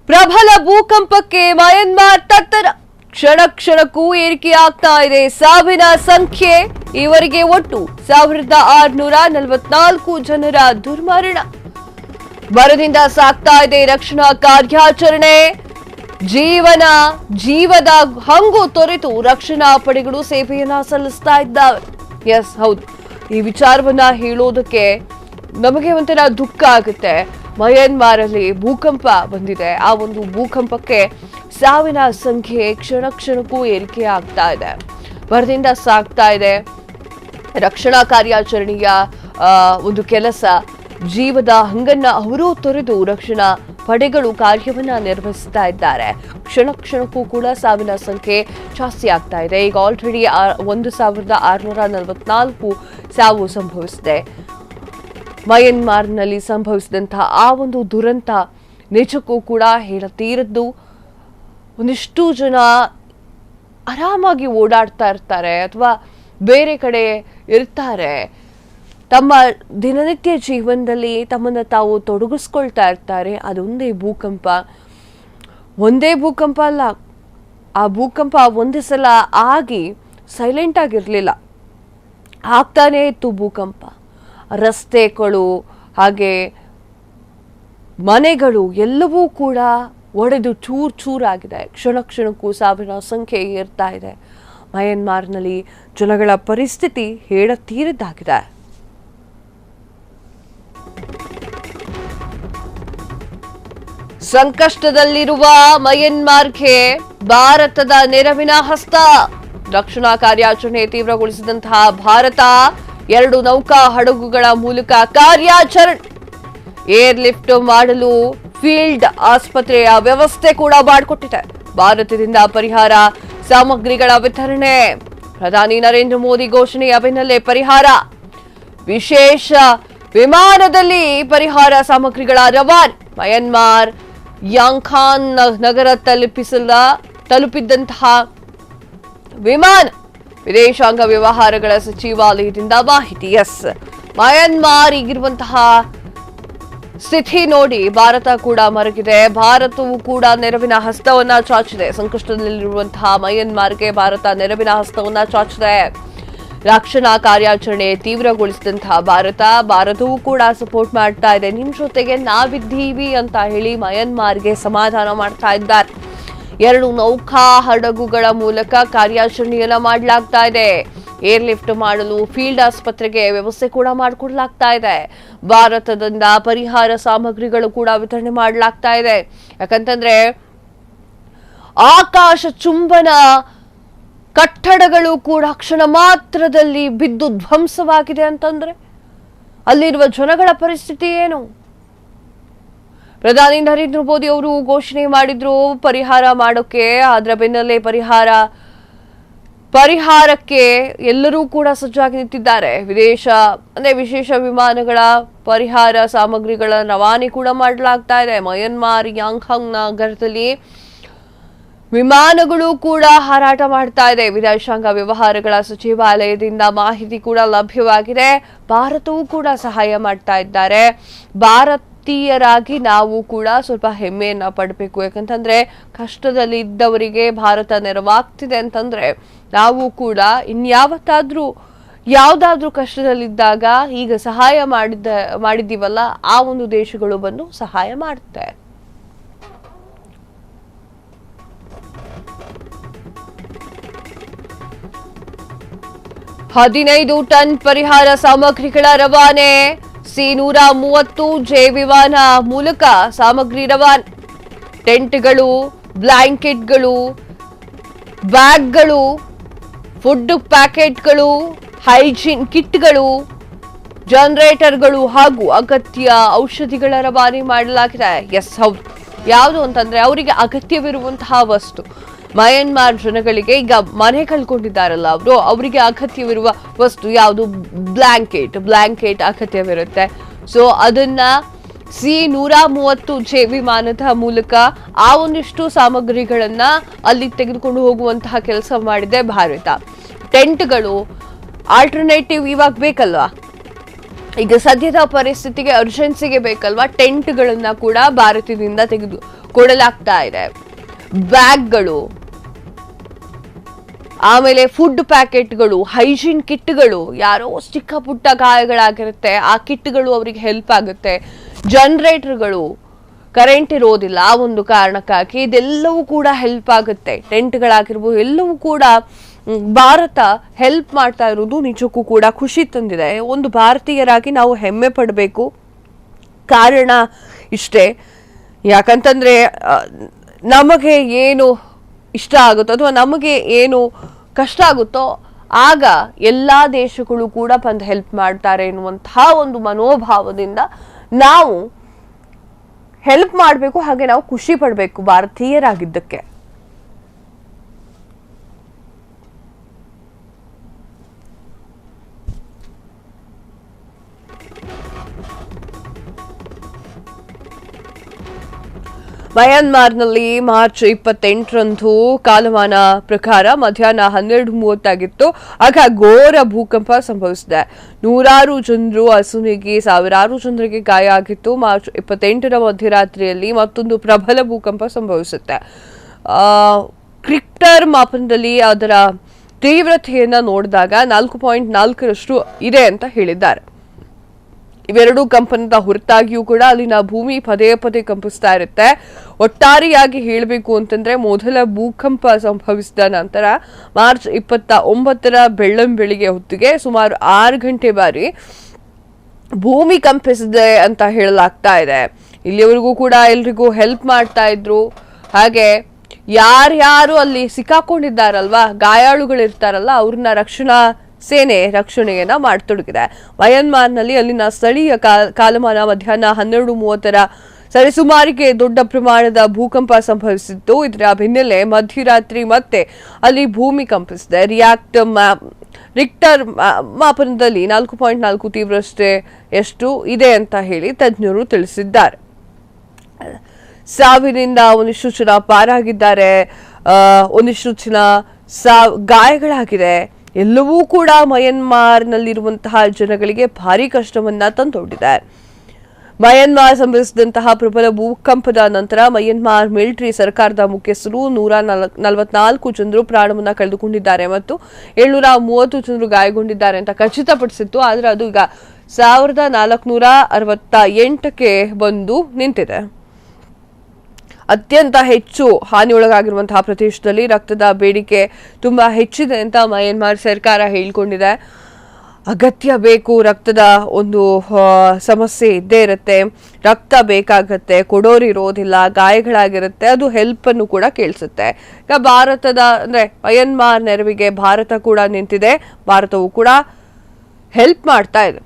ಪ್ರಬಲ ಭೂಕಂಪಕ್ಕೆ ಮಯನ್ಮಾರ್ ತತ್ತರ ಕ್ಷಣ ಕ್ಷಣಕ್ಕೂ ಏರಿಕೆಯಾಗ್ತಾ ಇದೆ ಸಾವಿನ ಸಂಖ್ಯೆ ಈವರೆಗೆ ಒಟ್ಟು 1644 ಜನರ ದುರ್ಮರಣ ಬರದಿಂದ ಸಾಗ್ತಾ ಇದೆ ರಕ್ಷಣಾ ಕಾರ್ಯಾಚರಣೆ ಜೀವದ ಹಂಗು ತೊರೆದು ರಕ್ಷಣಾ ಪಡೆಗಳು ಸೇವೆಯನ್ನ ಸಲ್ಲಿಸ್ತಾ ಇದ್ದಾವೆ ಎಸ್ ಹೌದು ಈ ವಿಚಾರವನ್ನ ಹೇಳೋದಕ್ಕೆ ನಮಗೆ ಒಂಥರ ದುಃಖ ಆಗುತ್ತೆ ಮಯನ್ಮಾರ್ ಅಲ್ಲಿ ಭೂಕಂಪ ಬಂದಿದೆ ಆ ಒಂದು ಭೂಕಂಪಕ್ಕೆ ಸಾವಿನ ಸಂಖ್ಯೆ ಕ್ಷಣ ಕ್ಷಣಕ್ಕೂ ಏರಿಕೆ ಆಗ್ತಾ ಇದೆ ಬರದಿಂದ ಸಾಗ್ತಾ ಇದೆ ರಕ್ಷಣಾ ಕಾರ್ಯಾಚರಣೆಯ ಒಂದು ಕೆಲಸ ಜೀವದ ಹಂಗನ್ನ ಅವರು ತೊರೆದು ರಕ್ಷಣಾ ಪಡೆಗಳು ಕಾರ್ಯವನ್ನ ನಿರ್ವಹಿಸ್ತಾ ಇದ್ದಾರೆ ಕ್ಷಣ ಕ್ಷಣಕ್ಕೂ ಕೂಡ ಸಾವಿನ ಸಂಖ್ಯೆ ಜಾಸ್ತಿ ಆಗ್ತಾ ಇದೆ ಈಗ ಆಲ್ರೆಡಿ 1644 ಸಾವು ಸಂಭವಿಸಿದೆ ಮಯನ್ಮಾರ್ನಲ್ಲಿ ಸಂಭವಿಸಿದಂತಹ ಆ ಒಂದು ದುರಂತ ನಿಜಕ್ಕೂ ಕೂಡ ಹೇಳತೀರದ್ದು ಒಂದಿಷ್ಟು ಜನ ಆರಾಮಾಗಿ ಓಡಾಡ್ತಾ ಇರ್ತಾರೆ ಅಥವಾ ಬೇರೆ ಕಡೆ ಇರ್ತಾರೆ ತಮ್ಮ ದಿನನಿತ್ಯ ಜೀವನದಲ್ಲಿ ತಮ್ಮನ್ನು ತಾವು ತೊಡಗಿಸ್ಕೊಳ್ತಾ ಇರ್ತಾರೆ ಅದೊಂದೇ ಭೂಕಂಪ ಅಲ್ಲ ಆ ಭೂಕಂಪ ಒಂದು ಸಲ ಆಗಿ ಸೈಲೆಂಟ್ ಆಗಿರಲಿಲ್ಲ ಆಗ್ತಾನೇ ಇತ್ತು ಭೂಕಂಪ ರಸ್ತೆಗಳು ಹಾಗೆ ಮನೆಗಳು ಎಲ್ಲವೂ ಕೂಡ ಒಡೆದು ಚೂರಾಗಿದೆ ಕ್ಷಣ ಕ್ಷಣಕ್ಕೂ ಸಾವಿನ ಸಂಖ್ಯೆ ಏರ್ತಾ ಇದೆ ಮಯನ್ಮಾರ್ನಲ್ಲಿ ಜನಗಳ ಪರಿಸ್ಥಿತಿ ಹೇಳತೀರದ್ದಾಗಿದೆ ಸಂಕಷ್ಟದಲ್ಲಿರುವ ಮಯನ್ಮಾರ್ಗೆ ಭಾರತದ ನೆರವಿನ ಹಸ್ತ ರಕ್ಷಣಾ ಕಾರ್ಯಾಚರಣೆ ತೀವ್ರಗೊಳಿಸಿದಂತಹ ಭಾರತ 2 ನೌಕಾ ಹಡಗುಗಳ ಮೂಲಕ ಕಾರ್ಯಾಚರಣೆ ಏರ್ ಲಿಫ್ಟ್ ಮಾಡಲು ಫೀಲ್ಡ್ ಆಸ್ಪತ್ರೆಯ ವ್ಯವಸ್ಥೆ ಕೂಡ ಮಾಡಿಕೊಟ್ಟಿದೆ ಭಾರತದಿಂದ ಪರಿಹಾರ ಸಾಮಗ್ರಿಗಳ ವಿತರಣೆ ಪ್ರಧಾನಿ ನರೇಂದ್ರ ಮೋದಿ ಘೋಷಣೆಯ ಬೆನ್ನಲ್ಲೇ ಪರಿಹಾರ ವಿಶೇಷ ವಿಮಾನದಲ್ಲಿ ಪರಿಹಾರ ಸಾಮಗ್ರಿಗಳ ರವಾನೆ ಮಯನ್ಮಾರ್ ಯಾಂಖಾನ್ ನಗರ ತಲುಪಿದ್ದಂತಹ ವಿಮಾನ ವಿದೇಶಾಂಗ ವ್ಯವಹಾರಗಳ ಸಚಿವಾಲಯದಿಂದ ಮಾಹಿತಿ ಎಸ್ ಮಯನ್ಮಾರ್ ಈಗಿರುವಂತಹ ಸ್ಥಿತಿ ನೋಡಿ ಭಾರತ ಕೂಡ ಮರಗಿದೆ ಭಾರತವು ಕೂಡ ನೆರವಿನ ಹಸ್ತವನ್ನ ಚಾಚಿದೆ ಸಂಕಷ್ಟದಲ್ಲಿರುವಂತಹ ಮಯನ್ಮಾರ್ಗೆ ಭಾರತ ನೆರವಿನ ಹಸ್ತವನ್ನ ಚಾಚಿದೆ ರಕ್ಷಣಾ ಕಾರ್ಯಾಚರಣೆ ತೀವ್ರಗೊಳಿಸಿದಂತಹ ಭಾರತವೂ ಕೂಡ ಸಪೋರ್ಟ್ ಮಾಡ್ತಾ ಇದೆ ನಿಮ್ ಜೊತೆಗೆ ನಾವಿದ್ದೀವಿ ಅಂತ ಹೇಳಿ ಮಯನ್ಮಾರ್ಗೆ ಸಮಾಧಾನ ಮಾಡ್ತಾ ಇದ್ದಾರೆ 2 ನೌಕಾ ಹಡಗುಗಳ ಮೂಲಕ ಕಾರ್ಯಾಚರಣೆಯನ್ನ ಮಾಡಲಾಗ್ತಾ ಇದೆ ಏರ್ ಲಿಫ್ಟ್ ಮಾಡಲು ಫೀಲ್ಡ್ ಆಸ್ಪತ್ರೆಗೆ ವ್ಯವಸ್ಥೆ ಕೂಡ ಮಾಡಿಕೊಡ್ಲಾಗ್ತಾ ಇದೆ ಭಾರತದಿಂದ ಪರಿಹಾರ ಸಾಮಗ್ರಿಗಳು ಕೂಡ ವಿತರಣೆ ಮಾಡಲಾಗ್ತಾ ಇದೆ ಯಾಕಂತಂದ್ರೆ ಆಕಾಶ ಚುಂಬನ ಕಟ್ಟಡಗಳು ಕೂಡ ಕ್ಷಣ ಮಾತ್ರದಲ್ಲಿ ಬಿದ್ದು ಧ್ವಂಸವಾಗಿದೆ ಅಂತಂದ್ರೆ ಅಲ್ಲಿರುವ ಜನಗಳ ಪರಿಸ್ಥಿತಿ ಏನು ಪ್ರಧಾನಿ ನರೇಂದ್ರ ಮೋದಿ ಅವರು ಘೋಷಣೆ ಮಾಡಿದ್ರು ಪರಿಹಾರ ಮಾಡೋಕೆ ಅದರ ಬೆನ್ನಲ್ಲೇ ಪರಿಹಾರಕ್ಕೆ ಎಲ್ಲರೂ ಕೂಡ ಸಜ್ಜಾಗಿ ನಿಂತಿದ್ದಾರೆ ವಿಶೇಷ ವಿಮಾನಗಳ ಪರಿಹಾರ ಸಾಮಗ್ರಿಗಳ ರವಾನೆ ಕೂಡ ಮಾಡಲಾಗ್ತಾ ಇದೆ ಮಯನ್ಮಾರ್ ಯಾಂಖಾಂಗ್ ನಗರದಲ್ಲಿ ವಿಮಾನಗಳು ಕೂಡ ಹಾರಾಟ ಮಾಡ್ತಾ ಇದೆ ವಿದೇಶಾಂಗ ವ್ಯವಹಾರಗಳ ಸಚಿವಾಲಯದಿಂದ ಮಾಹಿತಿ ಕೂಡ ಲಭ್ಯವಾಗಿದೆ ಭಾರತವೂ ಕೂಡ ಸಹಾಯ ಮಾಡ್ತಾ ಇದ್ದಾರೆ ಭಾರತೀಯರಾಗಿ ನಾವು ಕೂಡ ಸ್ವಲ್ಪ ಹೆಮ್ಮೆಯನ್ನ ಪಡಬೇಕು ಯಾಕಂತಂದ್ರೆ ಕಷ್ಟದಲ್ಲಿ ಇದ್ದವರಿಗೆ ಭಾರತ ನೆರವಾಗ್ತಿದೆ ಅಂತಂದ್ರೆ ನಾವು ಕೂಡ ಯಾವ್ದಾದ್ರೂ ಕಷ್ಟದಲ್ಲಿದ್ದಾಗ ಈಗ ಸಹಾಯ ಮಾಡಿದ್ದೀವಲ್ಲ ಆ ಒಂದು ದೇಶಗಳು ಬಂದು ಸಹಾಯ ಮಾಡುತ್ತೆ 15 ಟನ್ ಪರಿಹಾರ ಸಾಮಗ್ರಿಗಳ ರವಾನೆ C-130 ಜೆ ವಿಮಾನ ಮೂಲಕ ಸಾಮಗ್ರಿ ರವಾನೆ ಟೆಂಟ್ಗಳು ಬ್ಲಾಂಕೆಟ್ಗಳು ಬ್ಯಾಗ್ಗಳು ಫುಡ್ ಪ್ಯಾಕೆಟ್ಗಳು ಹೈಜೀನ್ ಕಿಟ್ಗಳು ಜನರೇಟರ್ಗಳು ಹಾಗೂ ಅಗತ್ಯ ಔಷಧಿಗಳ ರವಾನೆ ಮಾಡಲಾಗಿದೆ ಎಸ್ ಹೌದು ಯಾವುದು ಅಂತಂದ್ರೆ ಅವರಿಗೆ ಅಗತ್ಯವಿರುವಂತಹ ವಸ್ತು ಮಯನ್ಮಾರ್ ಜನಗಳಿಗೆ ಈಗ ಮನೆ ಕಳ್ಕೊಂಡಿದ್ದಾರಲ್ಲ ಅವರಿಗೆ ಅಗತ್ಯವಿರುವ ವಸ್ತು ಯಾವುದು ಬ್ಲಾಂಕೆಟ್ ಅಗತ್ಯವಿರುತ್ತೆ ಸೊ ಅದನ್ನ C-130 ಜೆ ವಿಮಾನದ ಮೂಲಕ ಆ ಒಂದಿಷ್ಟು ಸಾಮಗ್ರಿಗಳನ್ನ ಅಲ್ಲಿ ತೆಗೆದುಕೊಂಡು ಹೋಗುವಂತಹ ಕೆಲಸ ಮಾಡಿದೆ ಭಾರತ ಟೆಂಟ್ಗಳು ಆಲ್ಟರ್ನೇಟಿವ್ ಇವಾಗ ಬೇಕಲ್ವಾ ಈಗ ಸದ್ಯದ ಪರಿಸ್ಥಿತಿಗೆ ಅರ್ಜೆನ್ಸಿಗೆ ಬೇಕಲ್ವಾ, ಟೆಂಟ್ಗಳನ್ನ ಕೂಡ ಭಾರತದಿಂದ ತೆಗೆದು ಕೊಡಲಾಗ್ತಾ ಇದೆ. ಬ್ಯಾಗ್ಗಳು, ಆಮೇಲೆ ಫುಡ್ ಪ್ಯಾಕೆಟ್ಗಳು, ಹೈಜೀನ್ ಕಿಟ್ಗಳು, ಯಾರೋ ಚಿಕ್ಕ ಪುಟ್ಟ ಗಾಯಗಳಾಗಿರುತ್ತೆ ಆ ಕಿಟ್ಗಳು ಅವರಿಗೆ ಹೆಲ್ಪ್ ಆಗುತ್ತೆ. ಜನರೇಟರ್ಗಳು, ಕರೆಂಟ್ ಇರೋದಿಲ್ಲ ಆ ಒಂದು ಕಾರಣಕ್ಕಾಗಿ ಇದೆಲ್ಲವೂ ಕೂಡ ಹೆಲ್ಪ್ ಆಗುತ್ತೆ. ಟೆಂಟ್ಗಳಾಗಿರ್ಬೋದು ಎಲ್ಲವೂ ಕೂಡ ಭಾರತ ಹೆಲ್ಪ್ ಮಾಡ್ತಾ ಇರೋದು ನಿಜಕ್ಕೂ ಕೂಡ ಖುಷಿ ತಂದಿದೆ. ಒಂದು ಭಾರತೀಯರಾಗಿ ನಾವು ಹೆಮ್ಮೆ ಪಡಬೇಕು. ಕಾರಣ ಇಷ್ಟೇ, ಯಾಕಂತಂದ್ರೆ ನಮಗೆ ಏನು ಇಷ್ಟ ಆಗುತ್ತೋ ಅಥವಾ ನಮಗೆ ಏನು ಕಷ್ಟ ಆಗುತ್ತೋ ಆಗ ಎಲ್ಲಾ ದೇಶಗಳು ಕೂಡ ಬಂದು ಹೆಲ್ಪ್ ಮಾಡ್ತಾರೆ ಎನ್ನುವಂತಹ ಒಂದು ಮನೋಭಾವದಿಂದ ನಾವು ಹೆಲ್ಪ್ ಮಾಡಬೇಕು, ಹಾಗೆ ನಾವು ಖುಷಿ ಪಡಬೇಕು ಭಾರತೀಯರಾಗಿದ್ದಕ್ಕೆ. ಮಯನ್ಮಾರ್ನಲ್ಲಿ ಮಾರ್ಚ್ 28ರಂದು ಕಾಲಮಾನ ಪ್ರಕಾರ ಮಧ್ಯಾಹ್ನ 12:30 ಆಗಿತ್ತು. ಆಗ ಘೋರ ಭೂಕಂಪ ಸಂಭವಿಸಿದೆ. ನೂರಾರು ಜನರು ಅಸುನೀಗಿ, ಸಾವಿರಾರು ಜನರಿಗೆ ಗಾಯ ಆಗಿತ್ತು. ಮಾರ್ಚ್ 28ರ ಮಧ್ಯರಾತ್ರಿಯಲ್ಲಿ ಮತ್ತೊಂದು ಪ್ರಬಲ ಭೂಕಂಪ ಸಂಭವಿಸುತ್ತೆ. ರಿಕ್ಟರ್ ಮಾಪನದಲ್ಲಿ ಅದರ ತೀವ್ರತೆಯನ್ನ ನೋಡಿದಾಗ 4.4ರಷ್ಟು ಇದೆ ಅಂತ ಹೇಳಿದ್ದಾರೆ. ಇವೆರಡೂ ಕಂಪನದ ಹೊರತಾಗಿಯೂ ಕೂಡ ಅಲ್ಲಿನ ಭೂಮಿ ಪದೇ ಪದೇ ಕಂಪಿಸ್ತಾ ಇರುತ್ತೆ. ಒಟ್ಟಾರೆಯಾಗಿ ಹೇಳಬೇಕು ಅಂತಂದ್ರೆ ಮೊದಲ ಭೂಕಂಪ ಸಂಭವಿಸಿದ ನಂತರ ಮಾರ್ಚ್ 29ರ ಬೆಳ್ಳಂಬೆಳಿಗ್ಗೆ ಹೊತ್ತಿಗೆ ಸುಮಾರು 6 ಗಂಟೆ ಬಾರಿ ಭೂಮಿ ಕಂಪಿಸಿದೆ ಅಂತ ಹೇಳಲಾಗ್ತಾ ಇದೆ. ಇಲ್ಲಿವರೆಗೂ ಕೂಡ ಎಲ್ರಿಗೂ ಹೆಲ್ಪ್ ಮಾಡ್ತಾ ಇದ್ರು. ಹಾಗೆ ಯಾರ್ಯಾರು ಅಲ್ಲಿ ಸಿಕ್ಕಾಕೊಂಡಿದ್ದಾರಲ್ವಾ, ಗಾಯಾಳುಗಳಿರ್ತಾರಲ್ಲ, ಅವ್ರನ್ನ ರಕ್ಷಣಾ ಸೇನೆ ರಕ್ಷಣೆಯನ್ನ ಮಾಡತೊಡಗಿದೆ. ಮಯನ್ಮಾರ್ನಲ್ಲಿ ಅಲ್ಲಿನ ಸ್ಥಳೀಯ ಕಾಲಮಾನ ಮಧ್ಯಾಹ್ನ 12:30ರ ಸರಿಸುಮಾರಿಗೆ ದೊಡ್ಡ ಪ್ರಮಾಣದ ಭೂಕಂಪ ಸಂಭವಿಸಿತ್ತು. ಇದರ ಬೆನ್ನಲ್ಲೇ ಮಧ್ಯರಾತ್ರಿ ಮತ್ತೆ ಅಲ್ಲಿ ಭೂಮಿ ಕಂಪಿಸಿದೆ. ರಿಕ್ಟರ್ ಮಾಪನದಲ್ಲಿ 4.4 ತೀವ್ರತೆ ಎಷ್ಟು ಇದೆ ಅಂತ ಹೇಳಿ ತಜ್ಞರು ತಿಳಿಸಿದ್ದಾರೆ. ಸಾವಿನಿಂದ ಒಂದಿಷ್ಟು ಜನ ಪಾರಾಗಿದ್ದಾರೆ, ಒಂದಿಷ್ಟು ಜನ ಗಾಯಗಳಾಗಿದೆ. ಎಲ್ಲವೂ ಕೂಡ ಮಯನ್ಮಾರ್ನಲ್ಲಿರುವಂತಹ ಜನಗಳಿಗೆ ಭಾರಿ ಕಷ್ಟವನ್ನ ತಂದೊಡ್ಡಿದೆ. ಮಯನ್ಮಾರ್ ಸಂಭವಿಸಿದಂತಹ ಪ್ರಬಲ ಭೂಕಂಪದ ನಂತರ ಮಯನ್ಮಾರ್ ಮಿಲಿಟರಿ ಸರ್ಕಾರದ ಮುಖ್ಯಸ್ಥರು 144 ಜನರು ಪ್ರಾಣವನ್ನ ಕಳೆದುಕೊಂಡಿದ್ದಾರೆ ಮತ್ತು 730 ಜನರು ಗಾಯಗೊಂಡಿದ್ದಾರೆ ಅಂತ ಖಚಿತಪಡಿಸಿತ್ತು. ಆದ್ರೆ ಅದು ಈಗ 1468ಕ್ಕೆ ಬಂದು ನಿಂತಿದೆ. ಅತ್ಯಂತ ಹೆಚ್ಚು ಹಾನಿಯೊಳಗಾಗಿರುವಂತಹ ಪ್ರದೇಶದಲ್ಲಿ ರಕ್ತದ ಬೇಡಿಕೆ ತುಂಬಾ ಹೆಚ್ಚಿದೆ ಅಂತ ಮಯನ್ಮಾರ್ ಸರ್ಕಾರ ಹೇಳಿಕೊಂಡಿದೆ. ಅಗತ್ಯ ಬೇಕು, ರಕ್ತದ ಒಂದು ಸಮಸ್ಯೆ ಇದ್ದೇ ಇರುತ್ತೆ, ರಕ್ತ ಬೇಕಾಗತ್ತೆ, ಕೊಡೋರು ಇರೋದಿಲ್ಲ, ಗಾಯಗಳಾಗಿರುತ್ತೆ, ಅದು ಹೆಲ್ಪ್ ಅನ್ನು ಕೂಡ ಕೇಳಿಸುತ್ತೆ. ಈಗ ಭಾರತದ ಅಂದ್ರೆ ಮಯನ್ಮಾರ್ ನೆರವಿಗೆ ಭಾರತ ಕೂಡ ನಿಂತಿದೆ. ಭಾರತವು ಕೂಡ ಹೆಲ್ಪ್ ಮಾಡ್ತಾ ಇದೆ.